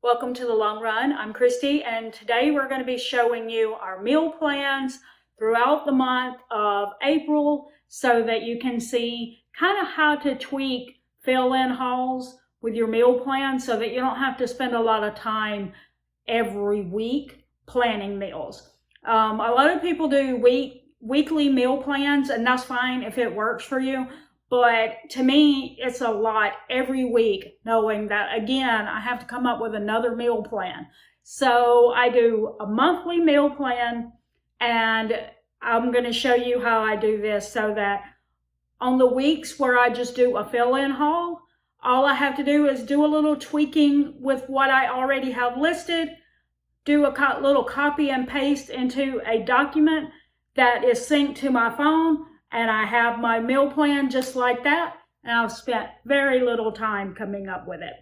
Welcome to the Long Run. I'm Christy, and today we're going to be showing you our meal plans throughout the month of April so that you can see kind of how to tweak fill-in hauls with your meal plan so that you don't have to spend a lot of time every week planning meals. A lot of people do weekly meal plans, and that's fine if it works for you. But to me, it's a lot every week knowing that, again, I have to come up with another meal plan. So I do a monthly meal plan, and I'm going to show you how I do this so that on the weeks where I just do a fill-in haul, all I have to do is do a little tweaking with what I already have listed, do a little copy and paste into a document that is synced to my phone, and I have my meal plan just like that, and I've spent very little time coming up with it.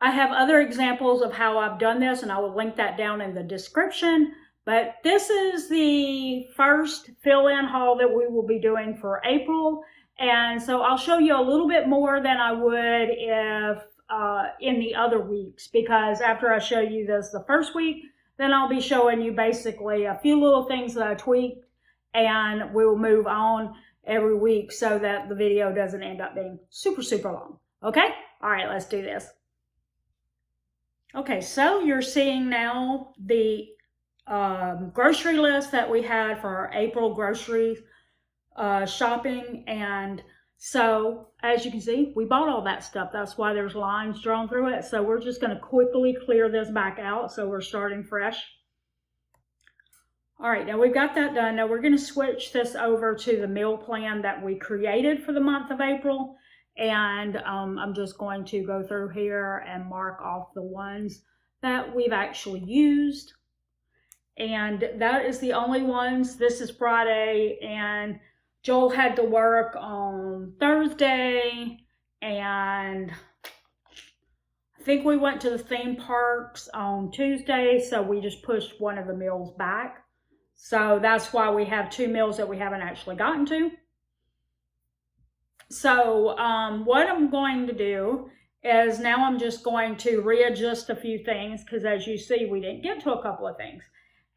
I have other examples of how I've done this, and I will link that down in the description, but this is the first fill-in haul that we will be doing for April, and so I'll show you a little bit more than I would if in the other weeks, because after I show you this the first week, then I'll be showing you basically a few little things that I tweaked, and we will move on every week so that the video doesn't end up being super long. Okay? All right, let's do this. Okay, so you're seeing now the grocery list that we had for our April grocery shopping, and so as you can see, we bought all that stuff. That's why there's lines drawn through it. So we're just going to quickly clear this back out so we're starting fresh. All right, now we've got that done. Now we're going to switch this over to the meal plan that we created for the month of April. And I'm just going to go through here and mark off the ones that we've actually used. And that is the only ones. This is Friday, and Joel had to work on Thursday, and I think we went to the theme parks on Tuesday, so we just pushed one of the meals back. So that's why we have two meals that we haven't actually gotten to. So what I'm going to do is now I'm just going to readjust a few things because, as you see, we didn't get to a couple of things.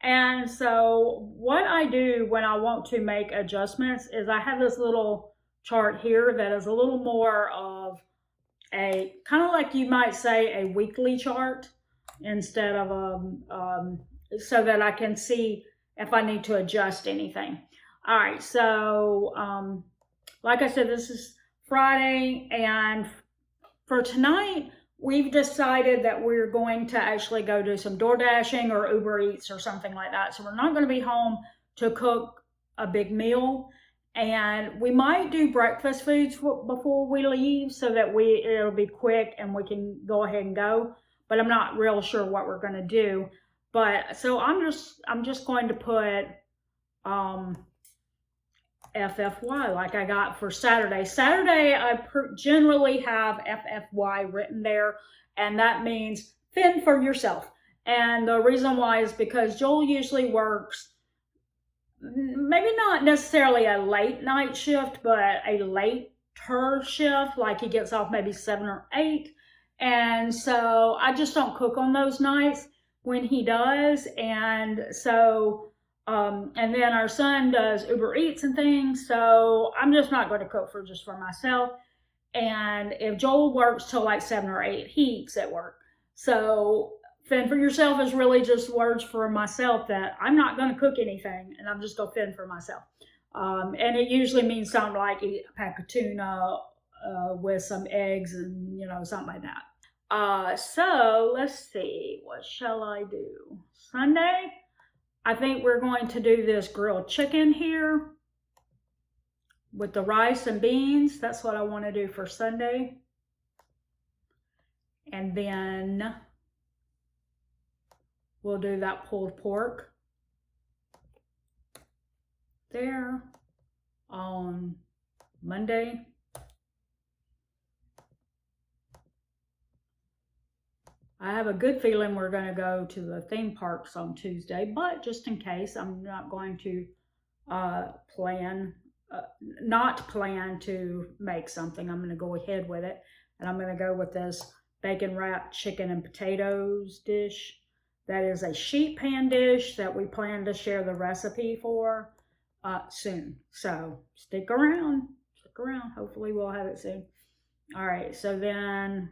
And so what I do when I want to make adjustments is I have this little chart here that is a little more of a, kind of like you might say, a weekly chart instead of so that I can see if I need to adjust anything. All right, so like I said, this is Friday, and for tonight, we've decided that we're going to actually go do some door dashing or Uber Eats or something like that. So we're not going to be home to cook a big meal, and we might do breakfast foods before we leave so that it'll be quick and we can go ahead and go. But I'm not real sure what we're going to do. But so I'm just going to put FFY like I got for Saturday. Saturday, I generally have FFY written there, and that means fend for yourself. And the reason why is because Joel usually works, maybe not necessarily a late night shift, but a later shift, like he gets off maybe 7 or 8. And so I just don't cook on those nights when he does. And so and then our son does Uber Eats and things, so I'm just not going to cook just for myself. And if Joel works till like 7 or 8, he eats at work. So fend for yourself is really just words for myself that I'm not going to cook anything, and I'm just going to fend for myself. And it usually means something like eat a pack of tuna with some eggs and, something like that. So let's see, what shall I do? Sunday, I think we're going to do this grilled chicken here with the rice and beans. That's what I want to do for Sunday. And then we'll do that pulled pork there on Monday. I have a good feeling we're going to go to the theme parks on Tuesday, but just in case, I'm not going to not plan to make something. I'm going to go ahead with it, and I'm going to go with this bacon wrapped chicken and potatoes dish. That is a sheet pan dish that we plan to share the recipe for soon. So stick around. Stick around. Hopefully we'll have it soon. All right, so then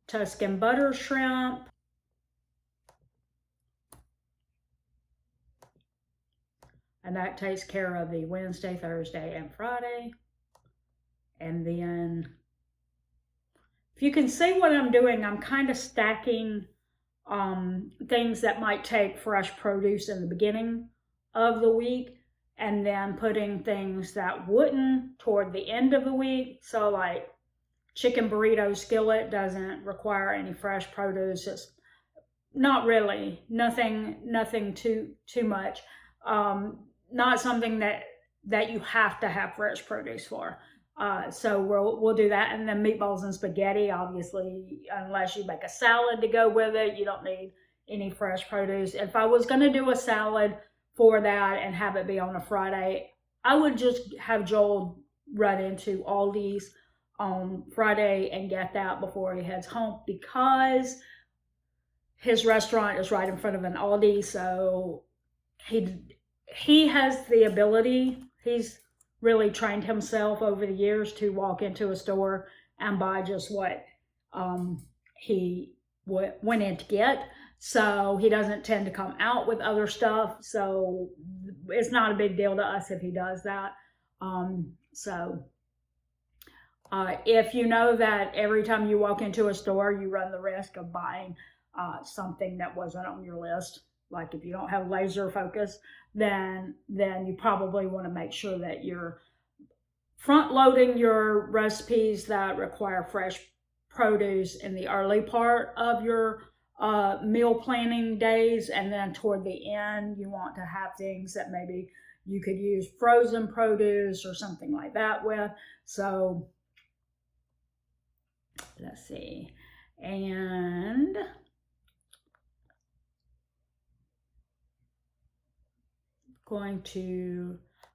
Tuscan butter shrimp. And that takes care of the Wednesday, Thursday, and Friday. And then, if you can see what I'm doing, I'm kind of stacking things that might take fresh produce in the beginning of the week, and then putting things that wouldn't toward the end of the week. So like chicken burrito skillet doesn't require any fresh produce. It's not really, nothing too much. Not something that you have to have fresh produce for. So we'll do that, and then meatballs and spaghetti. Obviously, unless you make a salad to go with it, you don't need any fresh produce. If I was going to do a salad for that and have it be on a Friday, I would just have Joel run into Aldi's on Friday and get that before he heads home, because his restaurant is right in front of an Aldi. So he has the ability. He's really trained himself over the years to walk into a store and buy just what he went in to get. So he doesn't tend to come out with other stuff. So it's not a big deal to us if he does that. If you know that every time you walk into a store, you run the risk of buying something that wasn't on your list, like if you don't have laser focus, then you probably want to make sure that you're front loading your recipes that require fresh produce in the early part of your meal planning days, and then toward the end you want to have things that maybe you could use frozen produce or something like that with. So let's see, and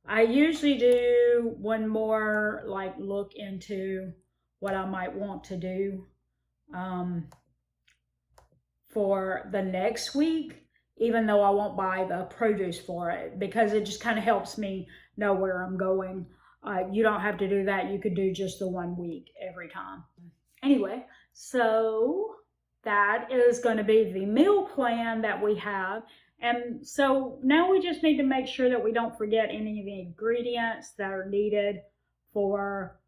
I usually do one more like look into what I might want to do for the next week, even though I won't buy the produce for it, because it just kind of helps me know where I'm going. You don't have to do that. You could do just the 1 week every time. Anyway, so that is going to be the meal plan that we have. And so now we just need to make sure that we don't forget any of the ingredients that are needed for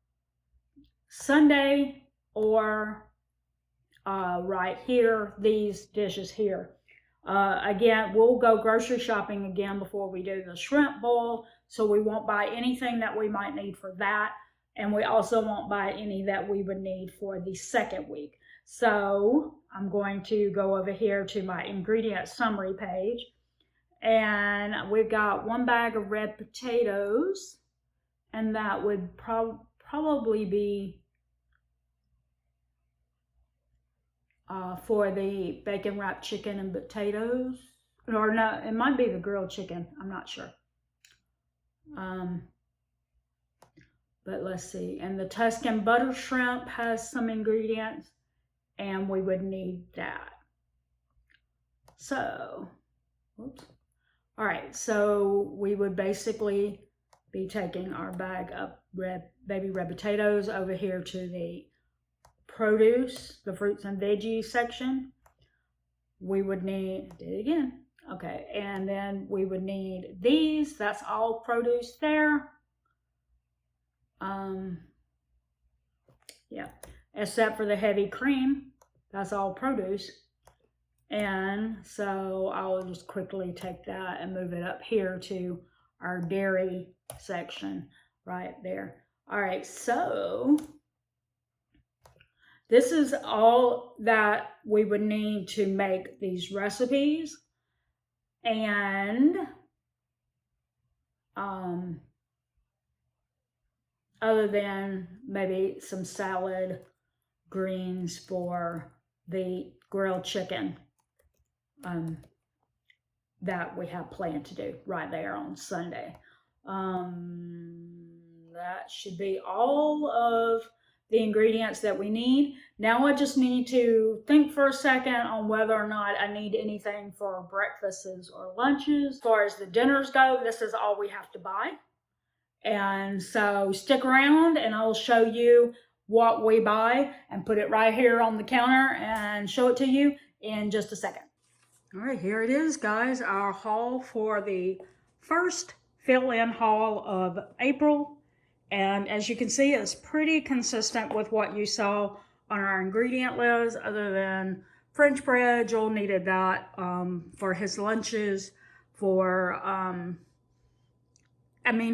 Sunday, or right here, these dishes here. Again, we'll go grocery shopping again before we do the shrimp boil, so we won't buy anything that we might need for that, and we also won't buy any that we would need for the second week. So I'm going to go over here to my ingredient summary page, and we've got 1 bag of red potatoes, and that would probably be for the bacon wrapped chicken and potatoes, or no, it might be the grilled chicken, I'm not sure. But let's see, and the Tuscan butter shrimp has some ingredients, and we would need that. So, whoops. All right, so we would basically be taking our bag of baby red potatoes over here to the produce, the fruits and veggies section. We would need, do it again. Okay, and then we would need these. That's all produce there. Yeah, except for the heavy cream, that's all produce. And so I'll just quickly take that and move it up here to our dairy section right there. All right, so this is all that we would need to make these recipes. And other than maybe some salad greens for the grilled chicken that we have planned to do right there on Sunday. That should be all of the ingredients that we need. Now I just need to think for a second on whether or not I need anything for breakfasts or lunches. As far as the dinners go, this is all we have to buy. And so stick around and I'll show you what we buy and put it right here on the counter and show it to you in just a second. All right, here it is, guys, our haul for the first fill-in haul of April. And as you can see, it's pretty consistent with what you saw on our ingredient list, other than French bread. Joel needed that for his lunches.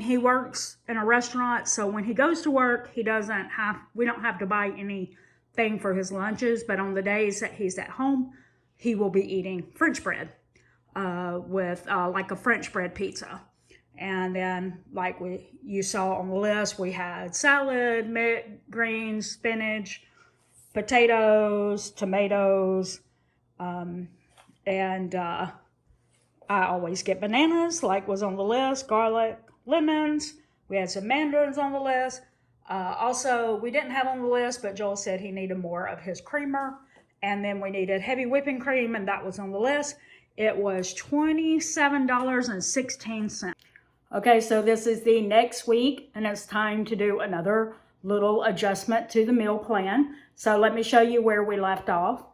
He works in a restaurant, so when he goes to work, we don't have to buy anything for his lunches, but on the days that he's at home, he will be eating French bread with like a French bread pizza. And then, like you saw on the list, we had salad, greens, spinach, potatoes, tomatoes, and I always get bananas, like was on the list, garlic, lemons. We had some mandarins on the list. Also, we didn't have on the list, but Joel said he needed more of his creamer. And then we needed heavy whipping cream, and that was on the list. It was $27.16. Okay, so this is the next week, and it's time to do another little adjustment to the meal plan. So let me show you where we left off.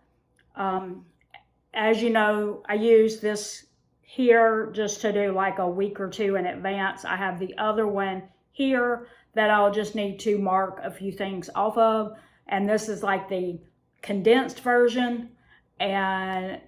As you know, I use this here just to do like a week or two in advance. I have the other one here that I'll just need to mark a few things off of. And this is like the condensed version. And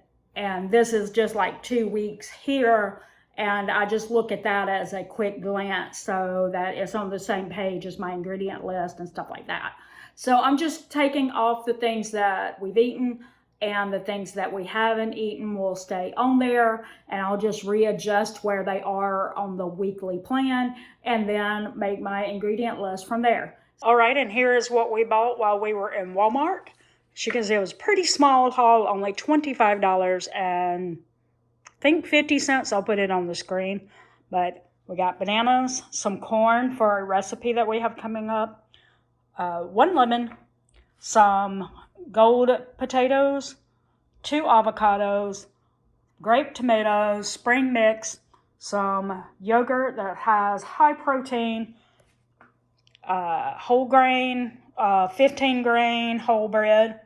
this is just like 2 weeks here. And I just look at that as a quick glance so that it's on the same page as my ingredient list and stuff like that. So I'm just taking off the things that we've eaten, and the things that we haven't eaten will stay on there, and I'll just readjust where they are on the weekly plan and then make my ingredient list from there. All right, and here is what we bought while we were in Walmart. As you can see, it was a pretty small haul, only $25 and I think 50 cents. I'll put it on the screen. But we got bananas, some corn for a recipe that we have coming up, 1 lemon, some gold potatoes, 2 avocados, grape tomatoes, spring mix, some yogurt that has high protein, whole grain, 15 grain whole bread,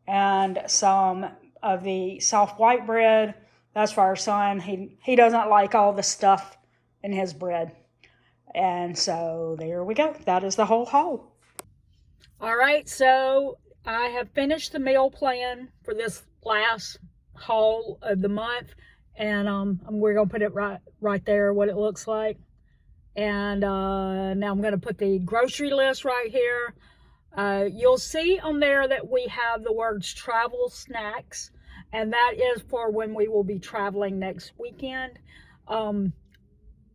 and some of the soft white bread. That's for our son. He doesn't like all the stuff in his bread. And so there we go. That is the whole haul. All right, so I have finished the meal plan for this last haul of the month, and we're gonna put it right there, what it looks like. And now I'm gonna put the grocery list right here. You'll see on there that we have the words travel snacks, and that is for when we will be traveling next weekend.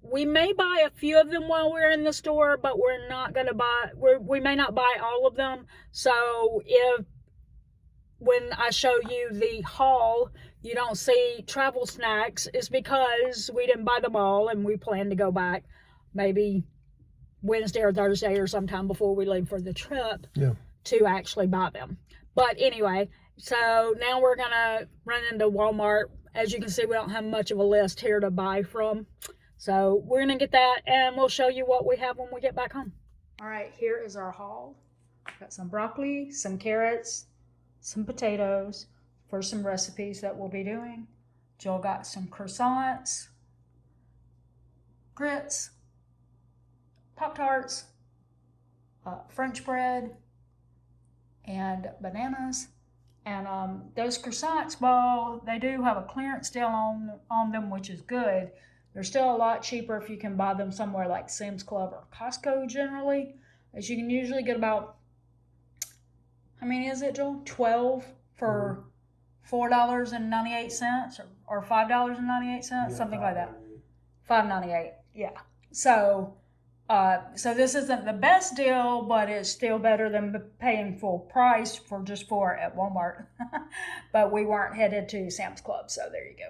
We may buy a few of them while we're in the store, but we're not going to we may not buy all of them. So when I show you the haul, you don't see travel snacks, it's because we didn't buy them all and we plan to go back maybe Wednesday or Thursday or sometime before we leave for the trip to actually buy them. But anyway, so now we're going to run into Walmart. As you can see, we don't have much of a list here to buy from. So we're going to get that, and we'll show you what we have when we get back home. All right, here is our haul. Got some broccoli, some carrots, some potatoes for some recipes that we'll be doing. Joel got some croissants, grits, Pop-Tarts, French bread, and bananas. And those croissants, well, they do have a clearance deal on them, which is good. They're still a lot cheaper if you can buy them somewhere like Sam's Club or Costco generally, as you can usually get about, how many is it, Joel? 12 for $4.98 or $5.98, something like that. $5.98, yeah. So this isn't the best deal, but it's still better than paying full price for just 4 at Walmart. But we weren't headed to Sam's Club, so there you go.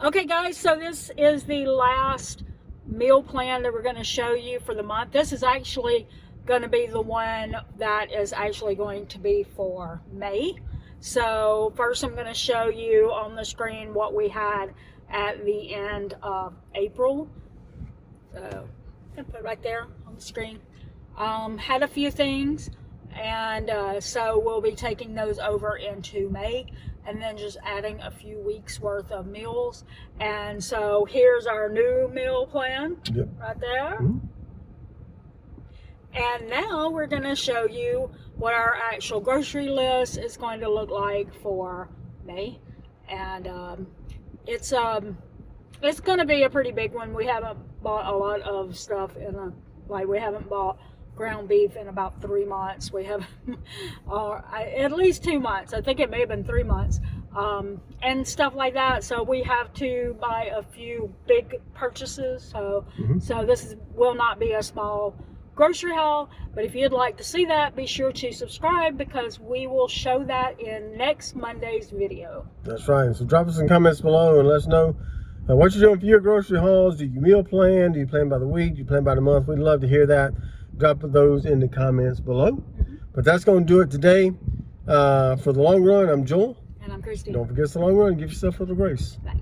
Okay, guys, so this is the last meal plan that we're going to show you for the month. This is actually going to be the one that is actually going to be for May. So first I'm going to show you on the screen what we had at the end of April. So I'm going to put it right there on the screen. Had a few things, and so we'll be taking those over into May and then just adding a few weeks worth of meals. And so here's our new meal plan. Yep. Right there. Mm-hmm. And now we're going to show you what our actual grocery list is going to look like for May. And it's going to be a pretty big one. We haven't bought a lot of stuff we haven't bought ground beef in about 3 months. We have at least 2 months. I think it may have been 3 months, and stuff like that. So we have to buy a few big purchases. So so this will not be a small grocery haul, but if you'd like to see that, be sure to subscribe, because we will show that in next Monday's video. That's right. So drop us some comments below and let us know what you're doing for your grocery hauls. Do you meal plan? Do you plan by the week? Do you plan by the month? We'd love to hear that. Drop those in the comments below. But that's going to do it today. For the long run, I'm Joel. And I'm Christy. Don't forget the long run. Give yourself a little grace. Bye.